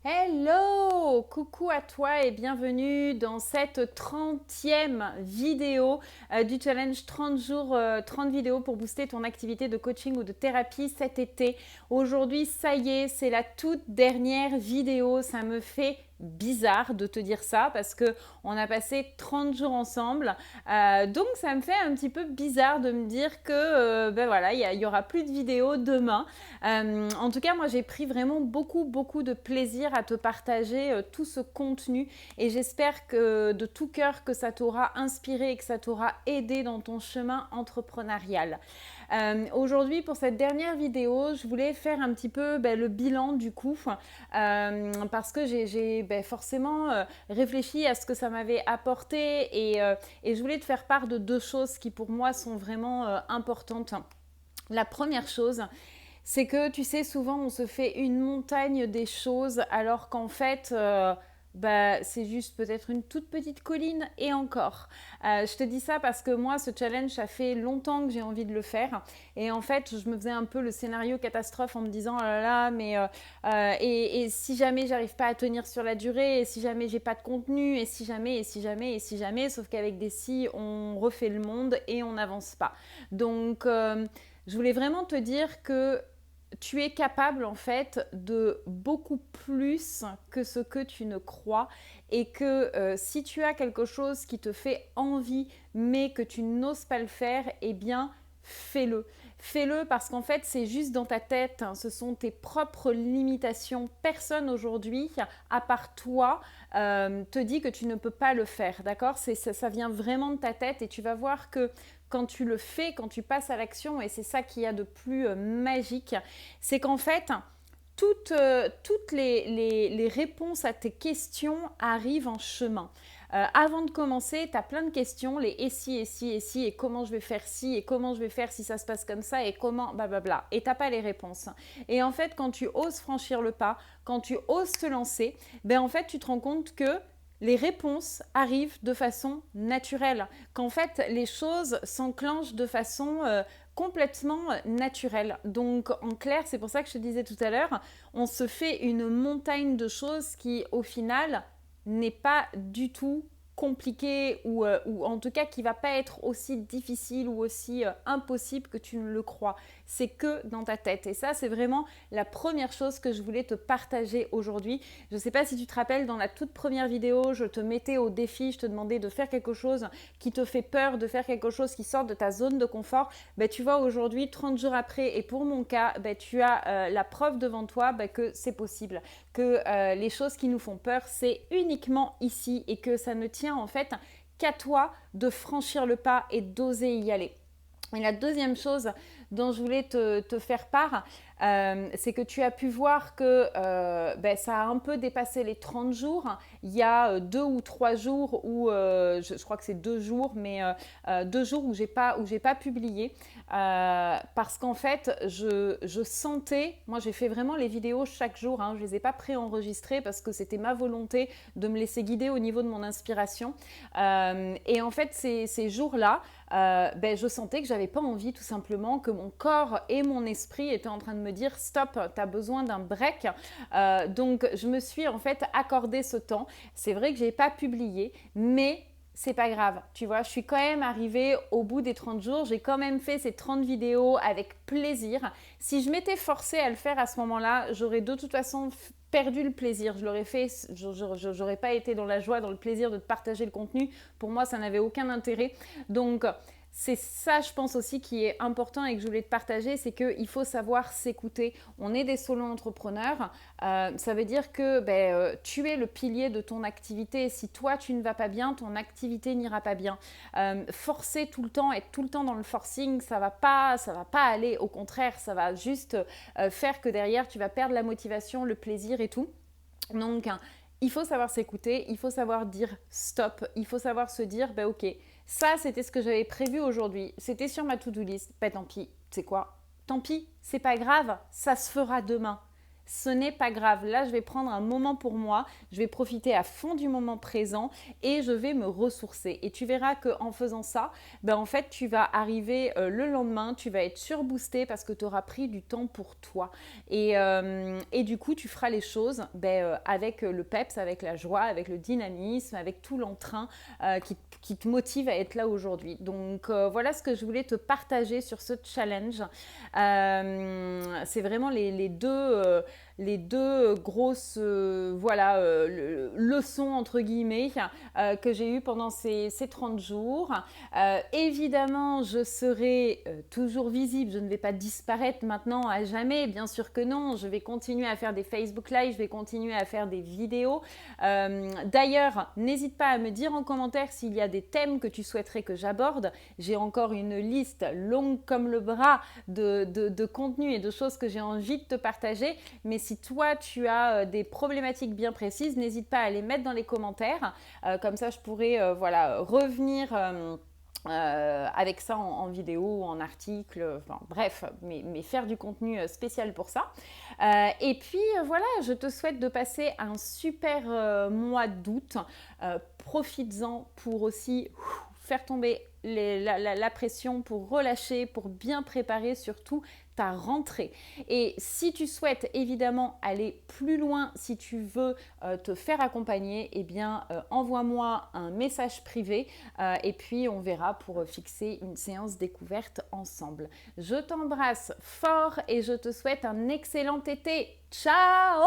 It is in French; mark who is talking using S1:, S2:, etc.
S1: Hello! Coucou à toi et bienvenue dans cette 30e vidéo du challenge 30 jours, 30 vidéos pour booster ton activité de coaching ou de thérapie cet été. Aujourd'hui, ça y est, c'est la toute dernière vidéo. Ça me fait bizarre de te dire ça parce que on a passé 30 jours ensemble. Donc ça me fait un petit peu bizarre de me dire que ben voilà, il y aura plus de vidéos demain. En tout cas, moi j'ai pris vraiment beaucoup de plaisir à te partager tout ce contenu et j'espère que de tout cœur que ça t'aura inspiré et que ça t'aura aidé dans ton chemin entrepreneurial. Aujourd'hui, pour cette dernière vidéo, je voulais faire un petit peu le bilan du coup, parce que j'ai forcément réfléchi à ce que ça m'avait apporté et je voulais te faire part de deux choses qui pour moi sont vraiment importantes. La première chose, c'est que tu sais, souvent on se fait une montagne des choses alors qu'en fait, c'est juste peut-être une toute petite colline et encore. Je te dis ça parce que moi, ce challenge, ça fait longtemps que j'ai envie de le faire. Et en fait, je me faisais un peu le scénario catastrophe en me disant, oh là là, mais et si jamais j'arrive pas à tenir sur la durée, et si jamais j'ai pas de contenu, et si jamais, et si jamais, et si jamais, sauf qu'avec des si, on refait le monde et on n'avance pas. Donc, je voulais vraiment te dire que tu es capable en fait de beaucoup plus que ce que tu ne crois et que si tu as quelque chose qui te fait envie mais que tu n'oses pas le faire, eh bien fais-le. Fais-le parce qu'en fait c'est juste dans ta tête, hein, ce sont tes propres limitations. Personne aujourd'hui, à part toi, te dit que tu ne peux pas le faire, d'accord? Ça vient vraiment de ta tête et tu vas voir que quand tu le fais, quand tu passes à l'action, et c'est ça qu'il y a de plus magique, c'est qu'en fait, toutes les réponses à tes questions arrivent en chemin. Avant de commencer, tu as plein de questions, les et si, et comment je vais faire si, et comment je vais faire si ça se passe comme ça, et comment, blablabla. Et tu n'as pas les réponses. Et en fait, quand tu oses franchir le pas, quand tu oses te lancer, en fait, tu te rends compte que les réponses arrivent de façon naturelle, qu'en fait les choses s'enclenchent de façon complètement naturelle. Donc en clair, c'est pour ça que je te disais tout à l'heure, on se fait une montagne de choses qui au final n'est pas du tout compliqué ou en tout cas qui va pas être aussi difficile ou aussi impossible que tu ne le crois. C'est que dans ta tête. Et ça, c'est vraiment la première chose que je voulais te partager aujourd'hui. Je ne sais pas si tu te rappelles, dans la toute première vidéo, je te mettais au défi, je te demandais de faire quelque chose qui te fait peur, de faire quelque chose qui sort de ta zone de confort. Tu vois, aujourd'hui, 30 jours après, et pour mon cas, tu as la preuve devant toi que c'est possible, que les choses qui nous font peur, c'est uniquement ici et que ça ne tient en fait qu'à toi de franchir le pas et d'oser y aller. Et la deuxième chose dont je voulais te faire part, c'est que tu as pu voir que ça a un peu dépassé les 30 jours. Il y a 2 ou 3 jours où, je crois que c'est 2 jours, mais 2 jours où j'ai pas publié. Parce qu'en fait, je sentais, moi j'ai fait vraiment les vidéos chaque jour, hein, je ne les ai pas préenregistrées parce que c'était ma volonté de me laisser guider au niveau de mon inspiration. Et en fait, ces jours-là, je sentais que j'avais pas envie tout simplement, que mon corps et mon esprit étaient en train de me dire stop, tu as besoin d'un break. Donc je me suis en fait accordé ce temps. C'est vrai que j'ai pas publié, mais c'est pas grave, tu vois, je suis quand même arrivée au bout des 30 jours, j'ai quand même fait ces 30 vidéos avec plaisir. Si je m'étais forcée à le faire à ce moment-là, j'aurais de toute façon perdu le plaisir. Je l'aurais fait, j'aurais pas été dans la joie, dans le plaisir de partager le contenu. Pour moi, ça n'avait aucun intérêt. Donc, c'est ça, je pense aussi, qui est important et que je voulais te partager, c'est qu'il faut savoir s'écouter. On est des solo-entrepreneurs, ça veut dire que tu es le pilier de ton activité. Si toi, tu ne vas pas bien, ton activité n'ira pas bien. Forcer tout le temps, être tout le temps dans le forcing, ça va pas aller. Au contraire, ça va juste faire que derrière, tu vas perdre la motivation, le plaisir et tout. Donc, il faut savoir s'écouter, il faut savoir dire stop, il faut savoir se dire, ok, ça c'était ce que j'avais prévu aujourd'hui, c'était sur ma to-do list, tant pis, tu sais quoi, tant pis, c'est pas grave, ça se fera demain. ce n'est pas grave. Là, je vais prendre un moment pour moi, je vais profiter à fond du moment présent et je vais me ressourcer. Et tu verras qu'en faisant ça, ben, en fait, tu vas arriver le lendemain, tu vas être surboosté parce que tu auras pris du temps pour toi. Et du coup, tu feras les choses avec le peps, avec la joie, avec le dynamisme, avec tout l'entrain qui te motive à être là aujourd'hui. Donc voilà ce que je voulais te partager sur ce challenge. C'est vraiment les deux grosses leçons entre guillemets que j'ai eues pendant ces 30 jours. Évidemment, je serai toujours visible, je ne vais pas disparaître maintenant à jamais, bien sûr que non, je vais continuer à faire des Facebook Live, je vais continuer à faire des vidéos. D'ailleurs, n'hésite pas à me dire en commentaire s'il y a des thèmes que tu souhaiterais que j'aborde. J'ai encore une liste longue comme le bras de contenus et de choses que j'ai envie de te partager, mais si toi tu as des problématiques bien précises, n'hésite pas à les mettre dans les commentaires, comme ça je pourrais revenir avec ça en vidéo, en article, enfin bref, mais faire du contenu spécial pour ça. Et puis voilà, je te souhaite de passer un super mois d'août. Profites-en pour aussi faire tomber la pression, pour relâcher, pour bien préparer surtout ta rentrée. Et si tu souhaites évidemment aller plus loin, si tu veux te faire accompagner, eh bien envoie-moi un message privé et puis on verra pour fixer une séance découverte ensemble. Je t'embrasse fort et je te souhaite un excellent été. Ciao!